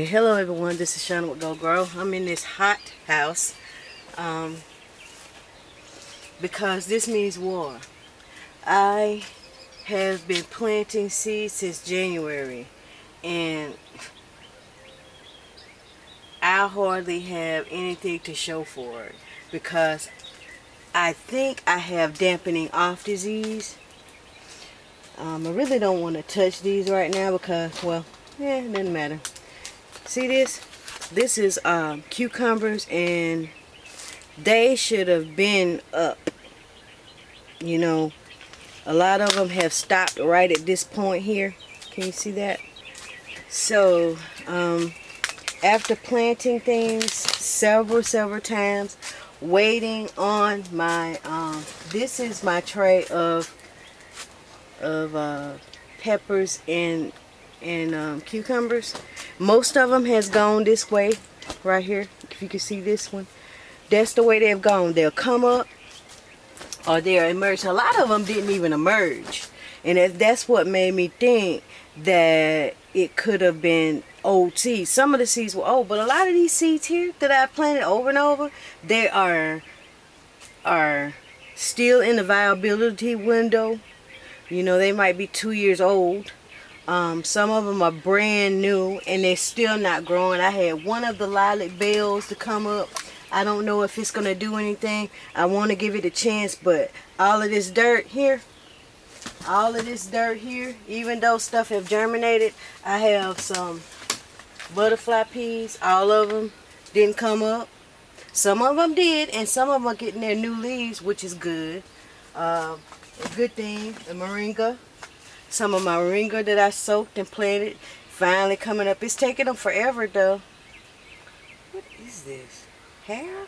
Hello everyone, this is Shananah with Grow. I'm in this hot house because this means war. I have been planting seeds since January and I hardly have anything to show for it because I think I have dampening off disease. I really don't want to touch these right now because, well, it doesn't matter. See this? This is cucumbers, and they should have been up. You know, a lot of them have stopped right at this point here. Can you see that? So, after planting things several times, waiting on my, this is my tray of peppers and cucumbers. Most of them has gone this way right here. If you can see this one, that's the way they've gone. They'll come up or they'll emerge. A lot of them didn't even emerge, and that's what made me think that it could have been old seeds. Some of the seeds were old, but a lot of these seeds here that I planted over and over, they are still in the viability window. You know, they might be 2 years old. Some of them are brand new and they're still not growing. I had one of the lilac bells to come up. I don't know if it's going to do anything. I want to give it a chance, but all of this dirt here, even though stuff have germinated, I have some butterfly peas. All of them didn't come up. Some of them did, and some of them are getting their new leaves, which is good. A good thing. The moringa. Some of my moringa that I soaked and planted finally coming up. It's taking them forever though. What is this? Hair?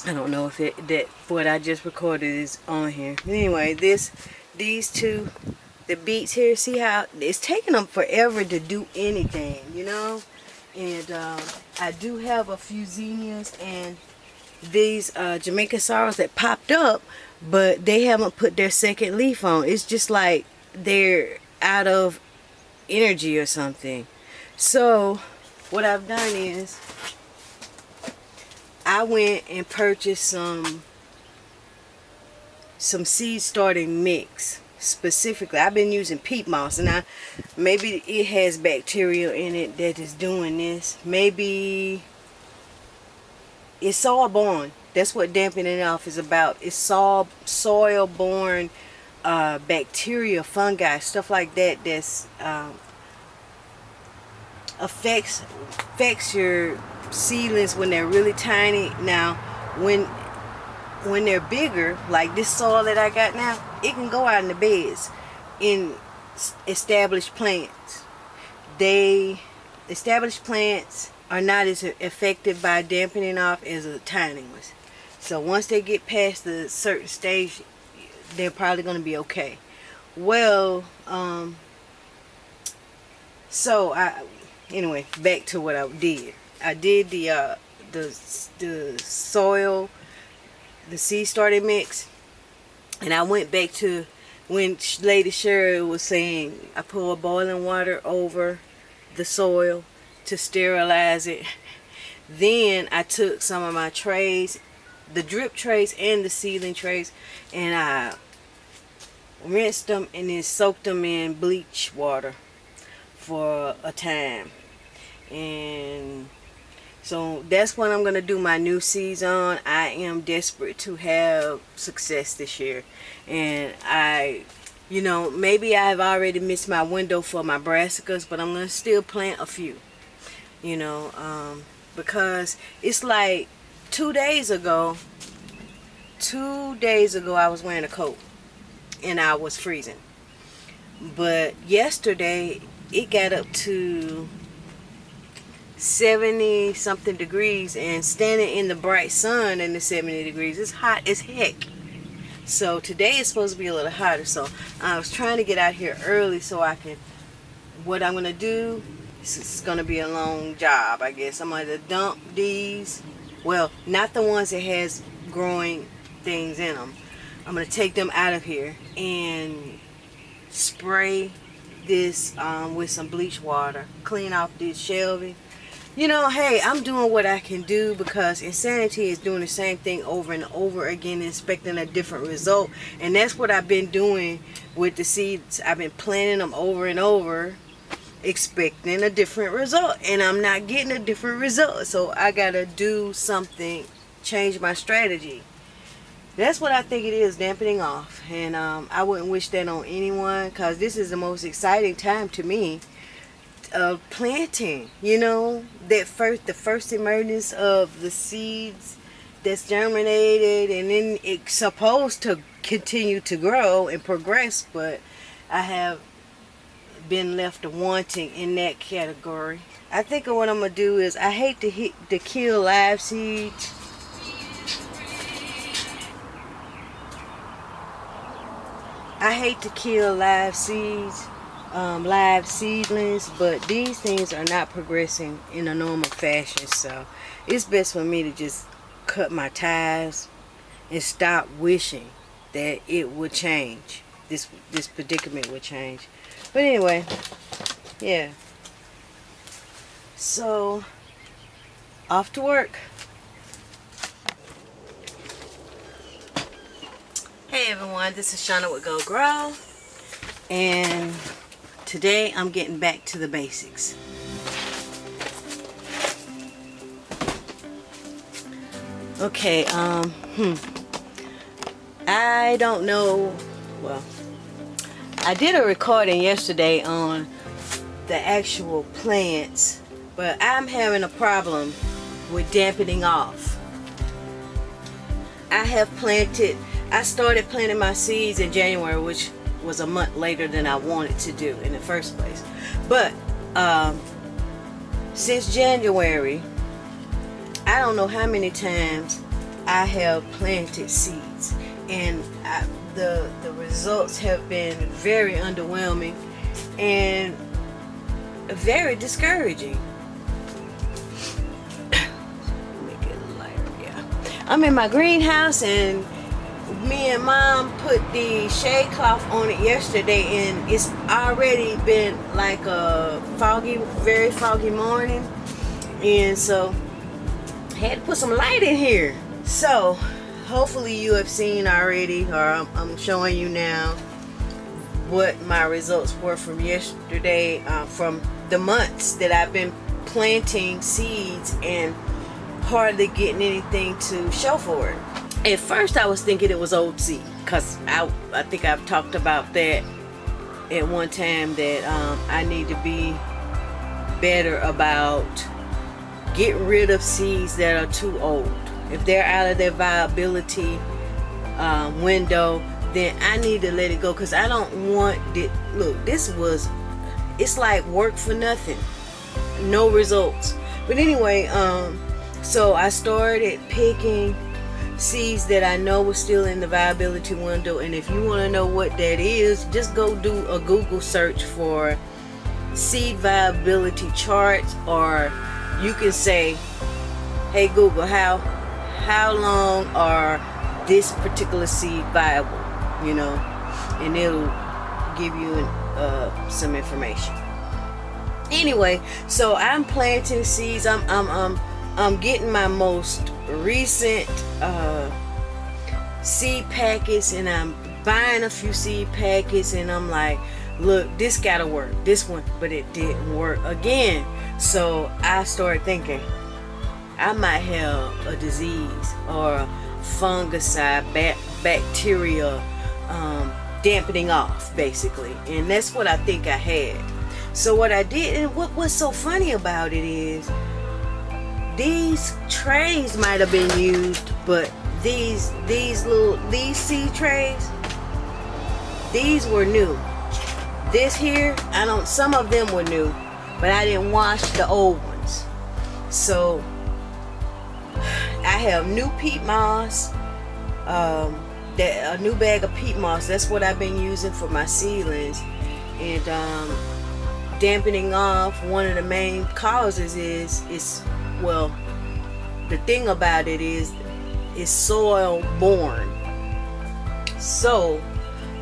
I don't know if that what I just recorded is on here. Anyway, these two, the beets here, see how it's taking them forever to do anything, you know? And I do have a few zinnias and these Jamaican sorrels that popped up, but they haven't put their second leaf on. It's just like they're out of energy or something. So what I've done is I went and purchased some seed starting mix. Specifically, I've been using peat moss, and maybe it has bacteria in it that is doing this. Maybe it's soil-borne. That's what dampening off is about. It's soil-borne bacteria, fungi, stuff like that that's affects your seedlings when they're really tiny. Now, when they're bigger, like this soil that I got now, it can go out in the beds in established plants. Established plants are not as affected by dampening off as the tiny ones. So once they get past the certain stage, they're probably going to be okay. Well, anyway, back to what I did. I did the soil, the seed starting mix, and I went back to when Lady Sherry was saying I pour boiling water over the soil to sterilize it. Then I took some of my trays, the drip trays and the seedling trays, and I rinsed them and then soaked them in bleach water for a time. And so that's what I'm going to do my new seeds on. I am desperate to have success this year. And maybe I've already missed my window for my brassicas, but I'm going to still plant a few. Because it's like 2 days ago I was wearing a coat and I was freezing. But yesterday it got up to 70 something degrees, and standing in the bright sun in the 70 degrees, it's hot as heck. So today is supposed to be a little hotter, so I was trying to get out here early so I can, what I'm going to do, it's going to be a long job, I guess. I'm going to dump these, well, not the ones that has growing things in them. I'm going to take them out of here and spray this with some bleach water, clean off this shelving. You know, hey, I'm doing what I can do, because insanity is doing the same thing over and over again, expecting a different result. And that's what I've been doing with the seeds. I've been planting them over and over, expecting a different result, and I'm not getting a different result. So I gotta do something, change my strategy. That's what I think it is, dampening off. And I wouldn't wish that on anyone, because this is the most exciting time to me of planting. You know, the first emergence of the seeds that's germinated, and then it's supposed to continue to grow and progress, but I have been left wanting in that category. I think what I'm gonna do is, I hate to kill live seeds. I hate to kill live seeds, live seedlings, but these things are not progressing in a normal fashion, so it's best for me to just cut my ties and stop wishing that it would change. This predicament would change. But anyway, yeah. So, off to work. Hey everyone, this is Shananah with Geaux, and today I'm getting back to the basics. Okay, I don't know, well, I did a recording yesterday on the actual plants, but I'm having a problem with dampening off. I started planting my seeds in January, which was a month later than I wanted to do in the first place. But since January, I don't know how many times I have planted seeds, and the results have been very underwhelming and very discouraging. Make it lighter, yeah. I'm in my greenhouse, and me and Mom put the shade cloth on it yesterday, and it's already been like a very foggy morning, and so I had to put some light in here. So hopefully you have seen already, or I'm showing you now, what my results were from yesterday, from the months that I've been planting seeds and hardly getting anything to show for it. At first I was thinking it was old seed, because I think I've talked about that at one time, that I need to be better about getting rid of seeds that are too old. If they're out of their viability window, then I need to let it go, because I don't want it. Look, it's like work for nothing, no results. But anyway, so I started picking seeds that I know were still in the viability window. And if you want to know what that is, just go do a Google search for seed viability charts, or you can say, hey Google, how long are this particular seed viable, you know, and it'll give you some information. Anyway, so I'm planting seeds. I'm getting my most recent seed packets, and I'm buying a few seed packets, and I'm like, look, this gotta work, this one, but it didn't work again. So I started thinking I might have a disease or a fungicide, bacteria dampening off, basically, and that's what I think I had. So what I did, and what's so funny about it is, these trays might have been used, but these seed trays, these were new. This here, some of them were new, but I didn't wash the old ones. So I have new peat moss, a new bag of peat moss. That's what I've been using for my seedlings. And dampening off, one of the main causes is well, the thing about it is soil borne. So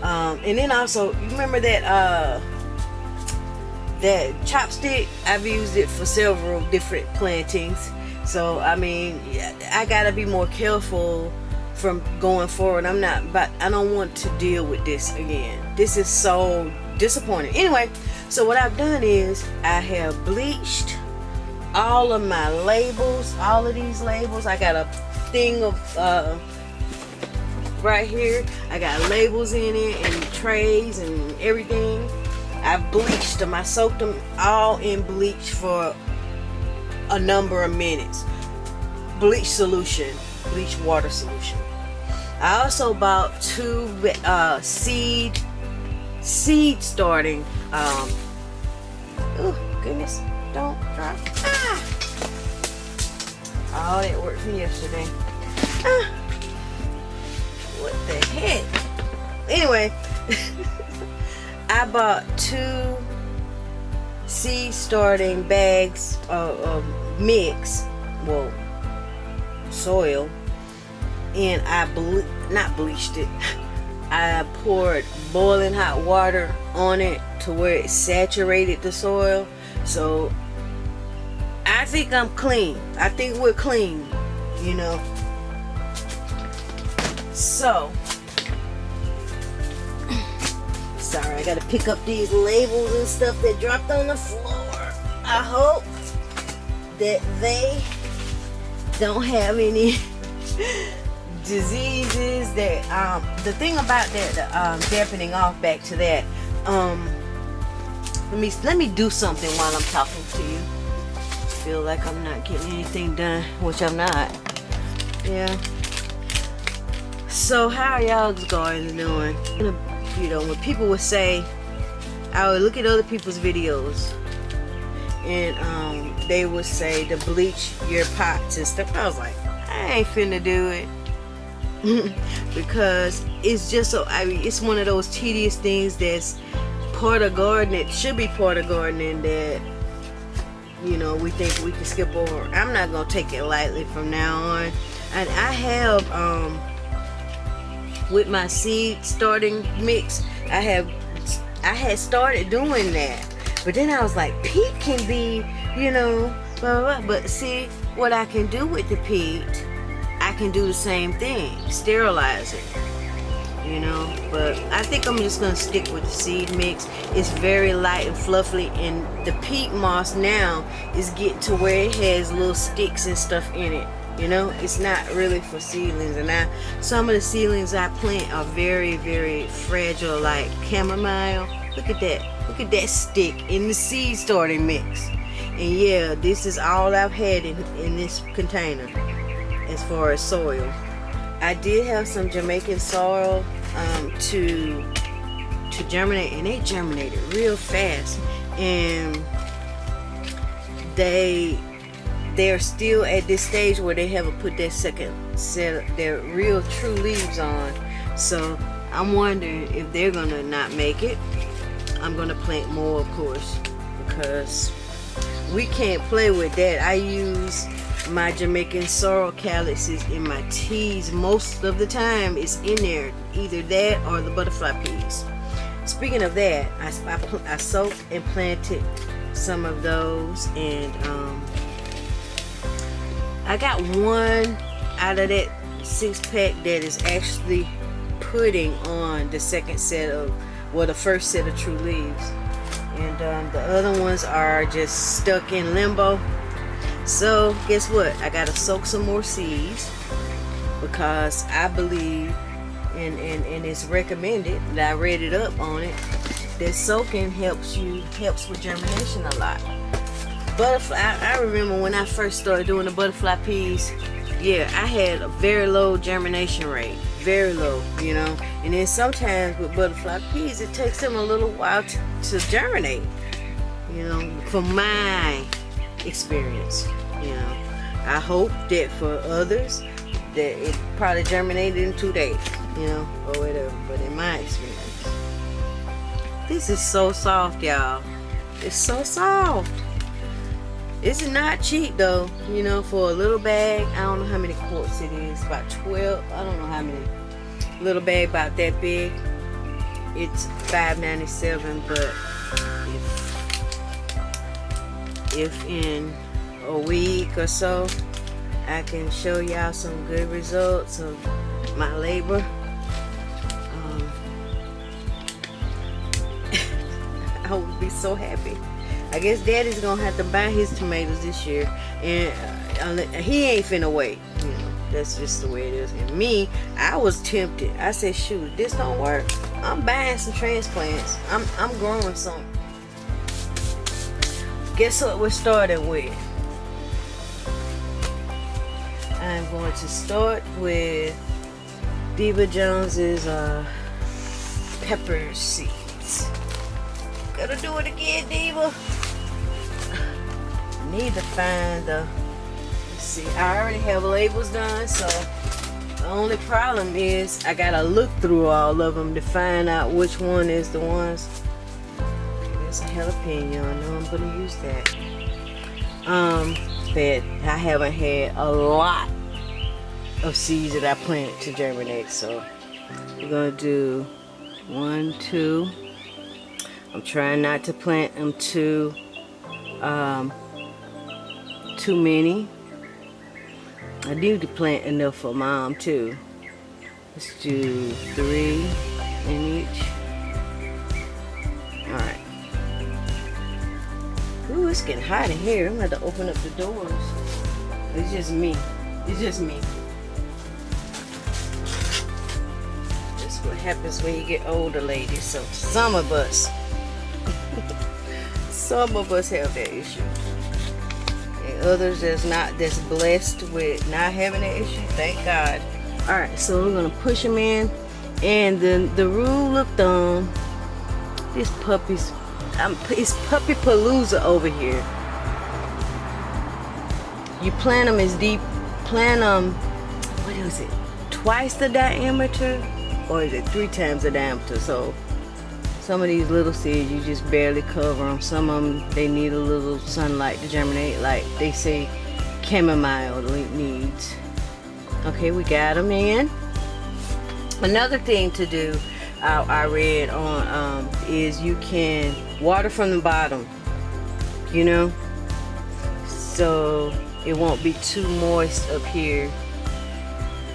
and then also, you remember that that chopstick? I've used it for several different plantings. So I mean, I gotta be more careful from going forward. I don't want to deal with this again. This is so disappointing. Anyway, so what I've done is I have bleached all of my labels, all of these labels. I got a thing of right here. I got labels in it and trays and everything. I've bleached them. I soaked them all in bleach for a number of minutes. Bleach solution, bleach water solution. I also bought 2 seed starting. Oh goodness, don't drop. Oh, that worked for yesterday. What the heck? Anyway, I bought 2 seed starting bags of mix, well, soil, and I not bleached it. I poured boiling hot water on it to where it saturated the soil. So I think I'm clean. I think we're clean, you know. So sorry, I gotta pick up these labels and stuff that dropped on the floor. I hope that they don't have any diseases. That the thing about that, dampening off, back to that, let me do something while I'm talking to you. Feel like I'm not getting anything done, which I'm not. Yeah. So how are y'all's gardens doing? You know, when people would say, I would look at other people's videos and they would say to bleach your pots and stuff. I was like, I ain't finna do it. Because it's just so, I mean, it's one of those tedious things that's part of gardening. It should be part of gardening that, you know, we think we can skip over. I'm not gonna take it lightly from now on. And I have with my seed starting mix, I had started doing that, but then I was like, peat can be, you know, blah, blah, blah. But see what I can do with the peat, I can do the same thing, sterilize it, you know. But I think I'm just gonna stick with the seed mix. It's very light and fluffy, and the peat moss now is getting to where it has little sticks and stuff in it. You know, it's not really for seedlings. And some of the seedlings I plant are very, very fragile, like chamomile. Look at that. Look at that stick in the seed starting mix. And yeah, this is all I've had in this container as far as soil. I did have some Jamaican soil to germinate, and they germinated real fast. And they're still at this stage where they haven't put their second set of their real true leaves on. So I'm wondering if they're gonna not make it. I'm gonna plant more, of course, because we can't play with that. I use my Jamaican sorrel calyxes in my teas most of the time. It's in there, either that or the butterfly peas. Speaking of that, I soaked and planted some of those, and I got one out of that 6-pack that is actually putting on the second set of, well, the first set of true leaves, and the other ones are just stuck in limbo. So guess what? I gotta soak some more seeds, because I believe, and it's recommended, that I read it up on it, that soaking helps with germination a lot. Butterfly, I remember when I first started doing the butterfly peas, yeah, I had a very low germination rate, very low, you know. And then sometimes with butterfly peas, it takes them a little while to germinate, you know, from my experience, you know. I hope that for others that it probably germinated in 2 days, you know, or whatever. But in my experience, this is so soft, y'all. It's so soft. It's not cheap though, you know, for a little bag. I don't know how many quarts it is, about 12, I don't know how many. little bag about that big. It's $5.97, but if in a week or so I can show y'all some good results of my labor, I would be so happy. I guess Daddy's gonna have to buy his tomatoes this year, and he ain't finna wait. You know, that's just the way it is. And me, I was tempted. I said, shoot, if this don't work, I'm buying some transplants. I'm growing some. Guess what we're starting with? I'm going to start with Diva Jones's pepper seeds. Gotta do it again, Diva. Need to find the, let's see, I already have labels done, so the only problem is I gotta look through all of them to find out which one is the ones. There's a jalapeno, I know I'm gonna use that. But I haven't had a lot of seeds that I planted to germinate, so we're gonna do 1, 2. I'm trying not to plant them too many. I need to plant enough for Mom too. Let's do 3 in each. Alright. Ooh, it's getting hot in here. I'm gonna have to open up the doors. It's just me. It's just me. That's what happens when you get older, ladies. So some of us have that issue. Others that's blessed with not having that issue, thank God. Alright, so we're gonna push them in, and then the rule of thumb, this puppy's it's puppy palooza over here. You plant them as deep, plant them, what is it, twice the diameter, or is it 3 times the diameter? So some of these little seeds, you just barely cover them. Some of them, they need a little sunlight to germinate, like they say chamomile needs. Okay, we got them in. Another thing to do, I read on, is you can water from the bottom, you know, so it won't be too moist up here.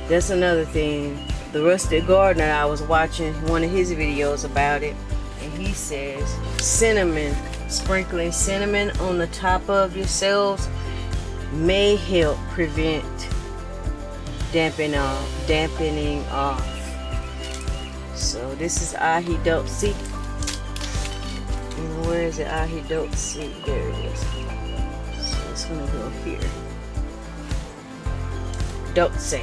That's another thing. The Rusted Gardener, I was watching one of his videos about it, and he says cinnamon, sprinkling cinnamon on the top of your cells may help prevent dampening off. So this is ShananahYT. And where is it? ShananahYT. There it is. So it's gonna go here. Dose.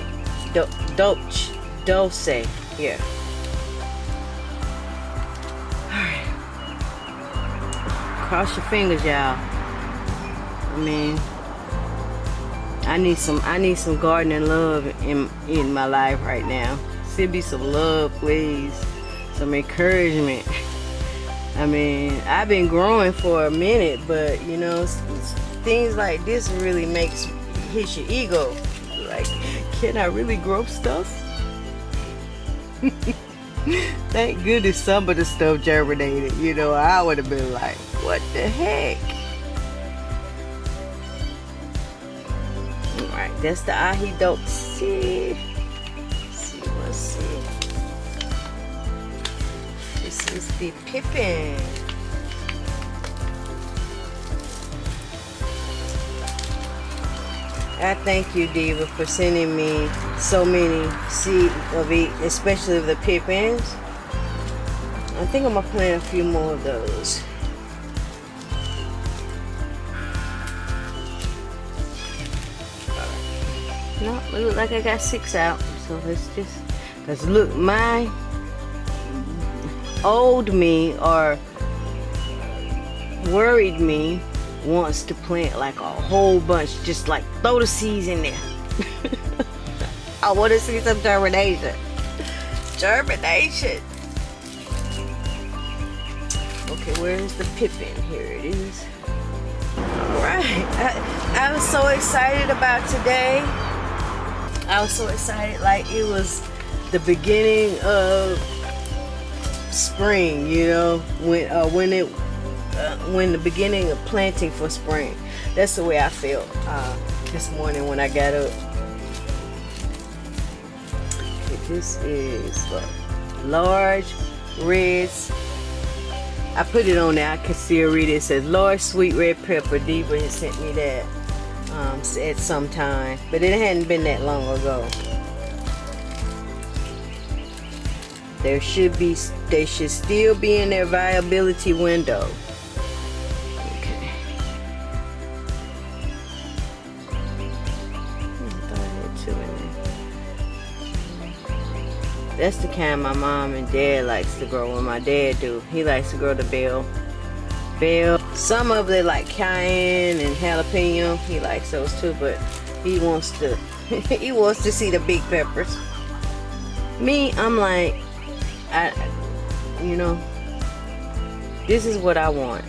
Yeah. Alright. Cross your fingers, y'all. I mean, I need some gardening love in my life right now. Send me some love, please. Some encouragement. I mean, I've been growing for a minute, but you know, things like this really hits your ego. Like, can I really grow stuff? Thank goodness some of the stuff germinated. You know, I would have been like, what the heck? Alright, that's the ShananahYT. Let's see. This is the pippin. I thank you, Diva, for sending me so many seeds of it, especially of the pippins. I think I'm gonna plant a few more of those. No, it looks like I got 6 out. So let's just, cause look, my old me or worried me wants to plant like a whole bunch, just like throw the seeds in there. I want to see some germination. Okay, where's the pippin? Here it is. Alright, I was so excited about today. I was so excited, like it was the beginning of spring, you know, when the beginning of planting for spring. That's the way I felt this morning when I got up. Okay, this is large reds. I put it on there. I can still read it. It says large sweet red pepper. Diva had sent me that at some time, but it hadn't been that long ago. They should still be in their viability window. Okay. I thought I had 2 in there. That's the kind my mom and dad likes to grow. What my dad do, he likes to grow the bell. Some of it like cayenne and jalapeno. He likes those too, but he wants to he wants to see the big peppers. Me, I'm like, you know, this is what I want.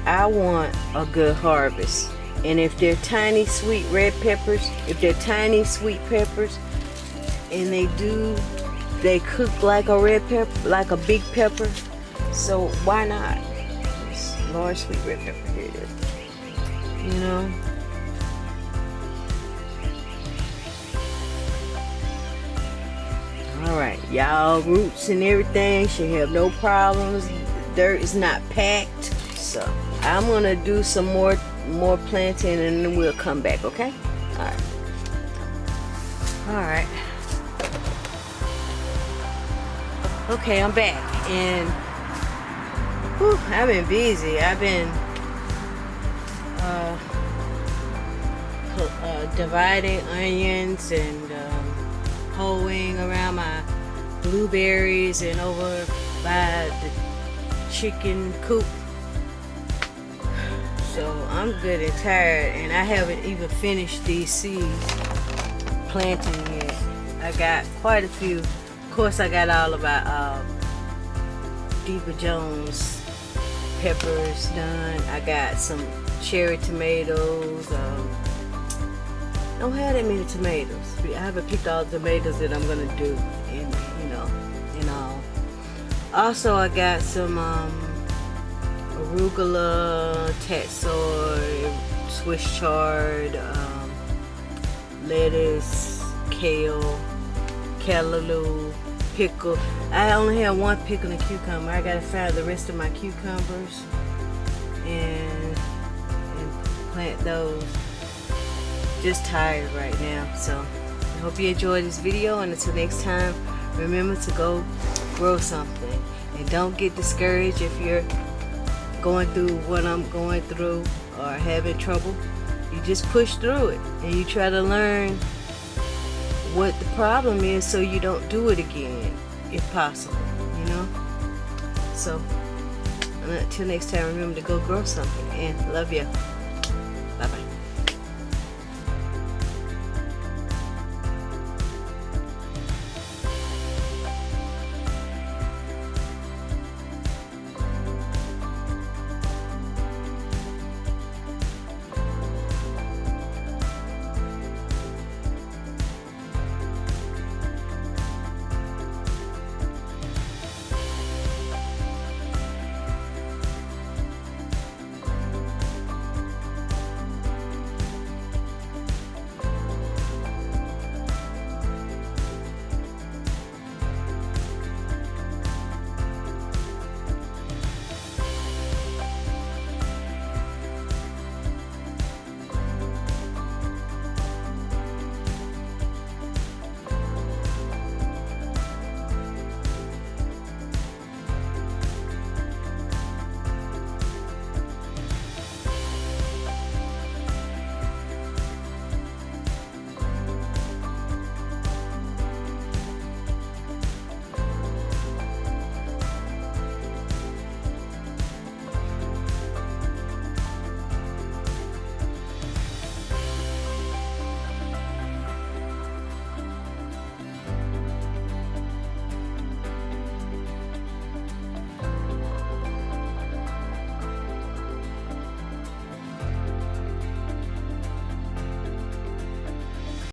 I want a good harvest. And if they're tiny sweet red peppers, and they cook like a red pepper, like a big pepper, so why not? It's large sweet red pepper, here it is. You know? Alright, y'all, roots and everything should have no problems. Dirt is not packed. So I'm gonna do some more planting and then we'll come back, okay? Alright. Okay, I'm back, and whew, I've been busy. I've been dividing onions and hoeing around my blueberries and over by the chicken coop. So I'm good and tired, and I haven't even finished these seeds planting yet. I got quite a few. Of course, I got all of my Diva Jones peppers done. I got some cherry tomatoes. Don't have that many tomatoes. I haven't picked all the tomatoes that I'm gonna do, and all. Also, I got some arugula, tatsoi, Swiss chard, lettuce, kale, callaloo, pickle. I only have one pickle and cucumber. I gotta find the rest of my cucumbers and plant those. Just tired right now, so I hope you enjoyed this video, and until next time, remember to go grow something, and don't get discouraged if you're going through what I'm going through or having trouble. You just push through it and you try to learn what the problem is so you don't do it again if possible, you know. So until next time, remember to go grow something, and love you. Bye bye.